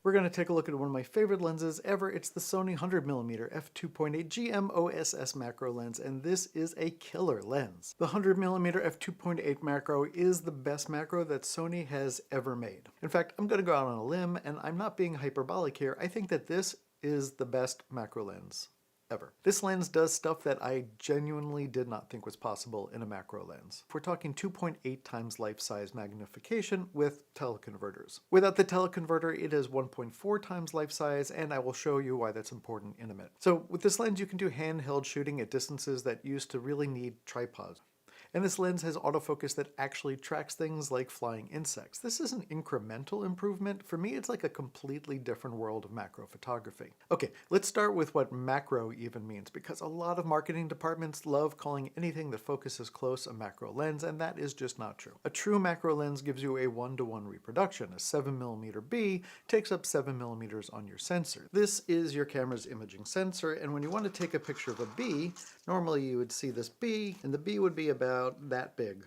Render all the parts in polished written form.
We're going to take a look at one of my favorite lenses ever. It's the Sony 100mm f2.8 GM OSS macro lens, and this is a killer lens. The 100mm f2.8 macro is the best macro that Sony has ever made. In fact, I'm going to go out on a limb, and I'm not being hyperbolic here. I think that this is the best macro lens ever. This lens does stuff that I genuinely did not think was possible in a macro lens. We're talking 2.8 times life-size magnification with teleconverters. Without the teleconverter, it is 1.4 times life-size, and I will show you why that's important in a minute. So with this lens, you can do handheld shooting at distances that used to really need tripods. And this lens has autofocus that actually tracks things like flying insects. This is an incremental improvement. For me, it's like a completely different world of macro photography. Okay, let's start with what macro even means, because a lot of marketing departments love calling anything that focuses close a macro lens, and that is just not true. A true macro lens gives you a 1-to-1 reproduction. A 7mm B takes up 7mm on your sensor. This is your camera's imaging sensor, and when you want to take a picture of a bee, normally you would see this bee, and the bee would be about that big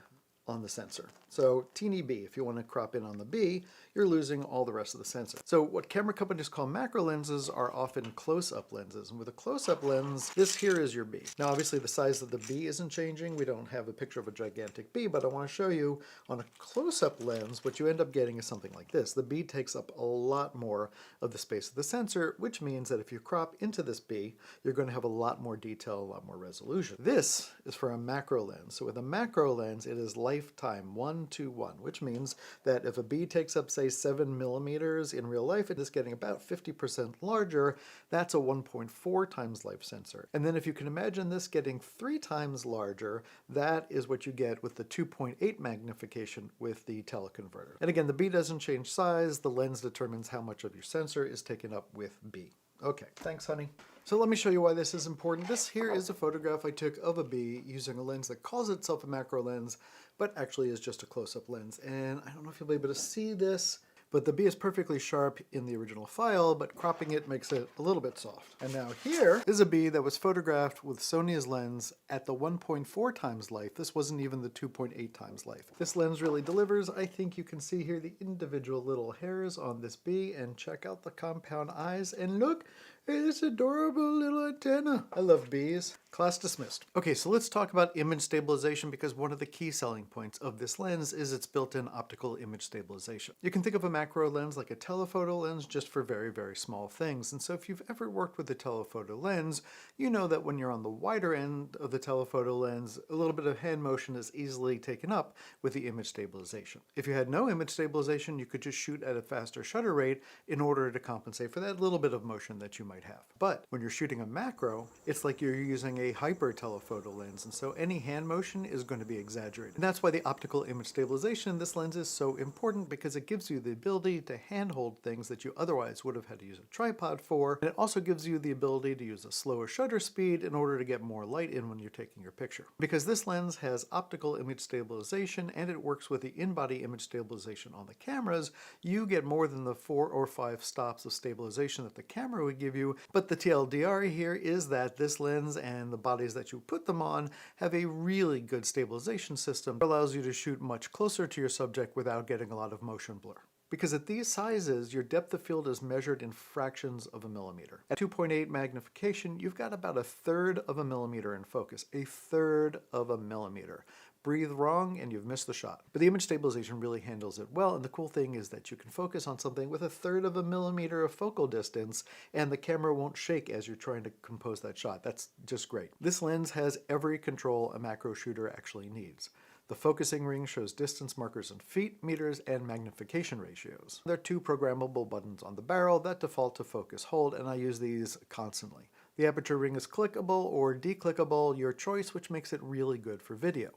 on the sensor. So teeny B, if you want to crop in on the B, you're losing all the rest of the sensor. So what camera companies call macro lenses are often close-up lenses. And with a close-up lens, this here is your B. Now obviously the size of the B isn't changing. We don't have a picture of a gigantic B, but I want to show you on a close-up lens, what you end up getting is something like this. The B takes up a lot more of the space of the sensor, which means that if you crop into this B, you're going to have a lot more detail, a lot more resolution. This is for a macro lens. So with a macro lens, it is lifetime 1-to-1, which means that if a bee takes up, say, 7mm in real life, it is getting about 50% larger. That's a 1.4 times life sensor. And then if you can imagine this getting 3 times larger, that is what you get with the 2.8 magnification with the teleconverter. And again, the bee doesn't change size. The lens determines how much of your sensor is taken up with B. Okay, thanks, honey. So let me show you why this is important. This here is a photograph I took of a bee using a lens that calls itself a macro lens, but actually is just a close-up lens. And I don't know if you'll be able to see this, but the bee is perfectly sharp in the original file, but cropping it makes it a little bit soft. And now here is a bee that was photographed with Sony's lens at the 1.4 times life. This wasn't even the 2.8 times life. This lens really delivers. I think you can see here the individual little hairs on this bee, and check out the compound eyes, and look, it's adorable little antenna. I love bees. Class dismissed. Okay, so let's talk about image stabilization, because one of the key selling points of this lens is its built-in optical image stabilization. You can think of a macro lens like a telephoto lens, just for very, very small things. And so if you've ever worked with a telephoto lens, you know that when you're on the wider end of the telephoto lens, a little bit of hand motion is easily taken up with the image stabilization. If you had no image stabilization, you could just shoot at a faster shutter rate in order to compensate for that little bit of motion that you might have. But when you're shooting a macro, it's like you're using a hyper telephoto lens, and so any hand motion is going to be exaggerated. And that's why the optical image stabilization in this lens is so important, because it gives you the ability to handhold things that you otherwise would have had to use a tripod for. And it also gives you the ability to use a slower shutter speed in order to get more light in when you're taking your picture. Because this lens has optical image stabilization and it works with the in-body image stabilization on the cameras, you get more than the 4 or 5 stops of stabilization that the camera would give you. But the TLDR here is that this lens and the bodies that you put them on have a really good stabilization system that allows you to shoot much closer to your subject without getting a lot of motion blur. Because at these sizes, your depth of field is measured in fractions of a millimeter. At 2.8 magnification, you've got about 1/3 of a millimeter in focus. 1/3 of a millimeter. Breathe wrong and you've missed the shot. But the image stabilization really handles it well, and the cool thing is that you can focus on something with 1/3 of a millimeter of focal distance, and the camera won't shake as you're trying to compose that shot. That's just great. This lens has every control a macro shooter actually needs. The focusing ring shows distance markers in feet, meters, and magnification ratios. There are 2 programmable buttons on the barrel that default to focus hold, and I use these constantly. The aperture ring is clickable or declickable, your choice, which makes it really good for video.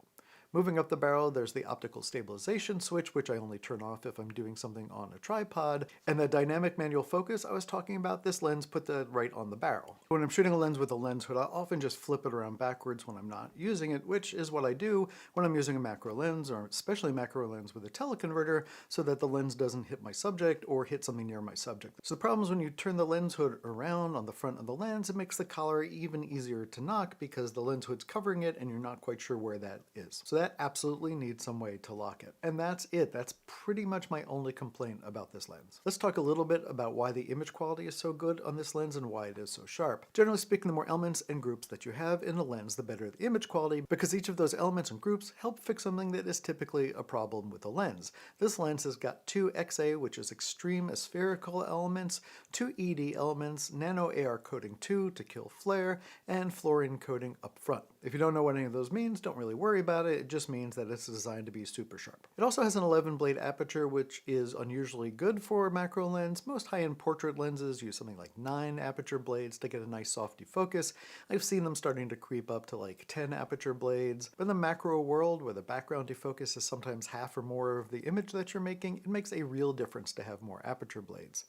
Moving up the barrel, there's the optical stabilization switch, which I only turn off if I'm doing something on a tripod. And the dynamic manual focus I was talking about, this lens put that right on the barrel. When I'm shooting a lens with a lens hood, I often just flip it around backwards when I'm not using it, which is what I do when I'm using a macro lens, or especially macro lens with a teleconverter, so that the lens doesn't hit my subject or hit something near my subject. So the problem is when you turn the lens hood around on the front of the lens, it makes the collar even easier to knock because the lens hood's covering it and you're not quite sure where that is. So that absolutely needs some way to lock it. And that's it. That's pretty much my only complaint about this lens. Let's talk a little bit about why the image quality is so good on this lens and why it is so sharp. Generally speaking, the more elements and groups that you have in a lens, the better the image quality, because each of those elements and groups help fix something that is typically a problem with the lens. This lens has got two XA, which is extreme aspherical elements, two ED elements, nano AR coating 2 to kill flare, and fluorine coating up front. If you don't know what any of those means, don't really worry about it. It just means that it's designed to be super sharp. It also has an 11 blade aperture, which is unusually good for a macro lens. Most high-end portrait lenses use something like 9 aperture blades to get a nice soft defocus. I've seen them starting to creep up to like 10 aperture blades. But in the macro world, where the background defocus is sometimes half or more of the image that you're making, it makes a real difference to have more aperture blades.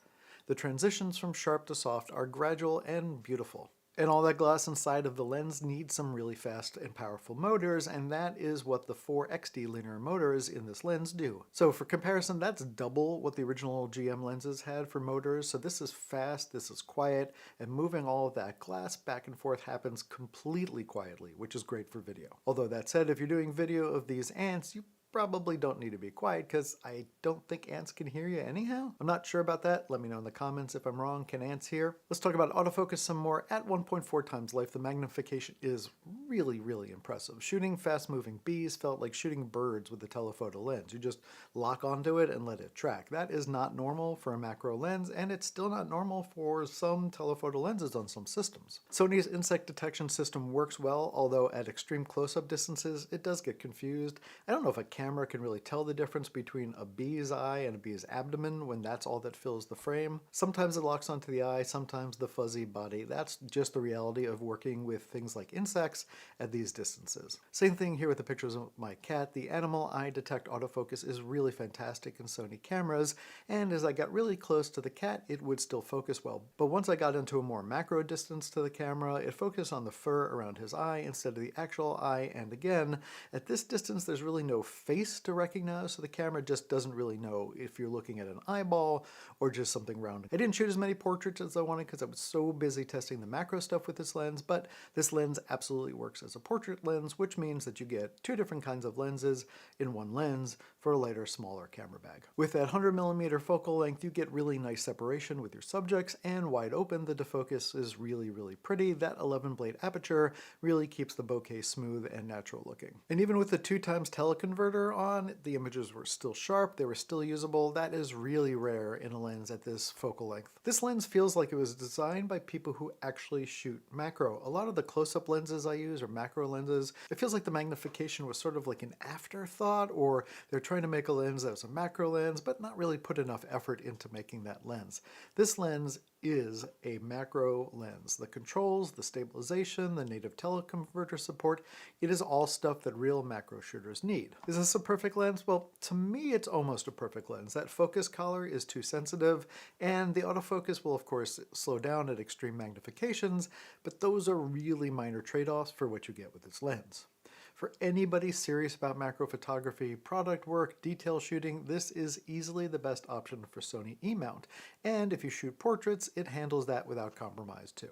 The transitions from sharp to soft are gradual and beautiful. And all that glass inside of the lens needs some really fast and powerful motors, and that is what the 4XD linear motors in this lens do. So for comparison, that's double what the original GM lenses had for motors. So this is fast, this is quiet, and moving all of that glass back and forth happens completely quietly, which is great for video. Although that said, if you're doing video of these ants, you probably don't need to be quiet because I don't think ants can hear you anyhow. I'm not sure about that. Let me know in the comments if I'm wrong. Can ants hear? Let's talk about autofocus some more. At 1.4 times life, the magnification is really, really impressive. Shooting fast-moving bees felt like shooting birds with the telephoto lens. You just lock onto it and let it track. That is not normal for a macro lens, and it's still not normal for some telephoto lenses on some systems. Sony's insect detection system works well, although at extreme close-up distances, it does get confused. I don't know if a camera can really tell the difference between a bee's eye and a bee's abdomen when that's all that fills the frame. Sometimes it locks onto the eye, sometimes the fuzzy body. That's just the reality of working with things like insects at these distances. Same thing here with the pictures of my cat. The animal eye detect autofocus is really fantastic in Sony cameras, and as I got really close to the cat, it would still focus well. But once I got into a more macro distance to the camera, it focused on the fur around his eye instead of the actual eye, and again, at this distance there's really no face to recognize, so the camera just doesn't really know if you're looking at an eyeball or just something round. I didn't shoot as many portraits as I wanted because I was so busy testing the macro stuff with this lens, but this lens absolutely works as a portrait lens, which means that you get two different kinds of lenses in one lens for a lighter, smaller camera bag. With that 100mm focal length, you get really nice separation with your subjects, and wide open, the defocus is really, really pretty. That 11 blade aperture really keeps the bokeh smooth and natural looking. And even with the 2x teleconverter on, the images were still sharp, they were still usable. That is really rare in a lens at this focal length. This lens feels like it was designed by people who actually shoot macro. A lot of the close-up lenses I use are macro lenses. It feels like the magnification was sort of like an afterthought, or they're trying to make a lens that was a macro lens, but not really put enough effort into making that lens. This lens is a macro lens. The controls, the stabilization, the native teleconverter support, it is all stuff that real macro shooters need. Is this a perfect lens? Well, to me it's almost a perfect lens. That focus collar is too sensitive, and the autofocus will of course slow down at extreme magnifications, but those are really minor trade-offs for what you get with this lens. For anybody serious about macro photography, product work, detail shooting, this is easily the best option for Sony E-mount. And if you shoot portraits, it handles that without compromise too.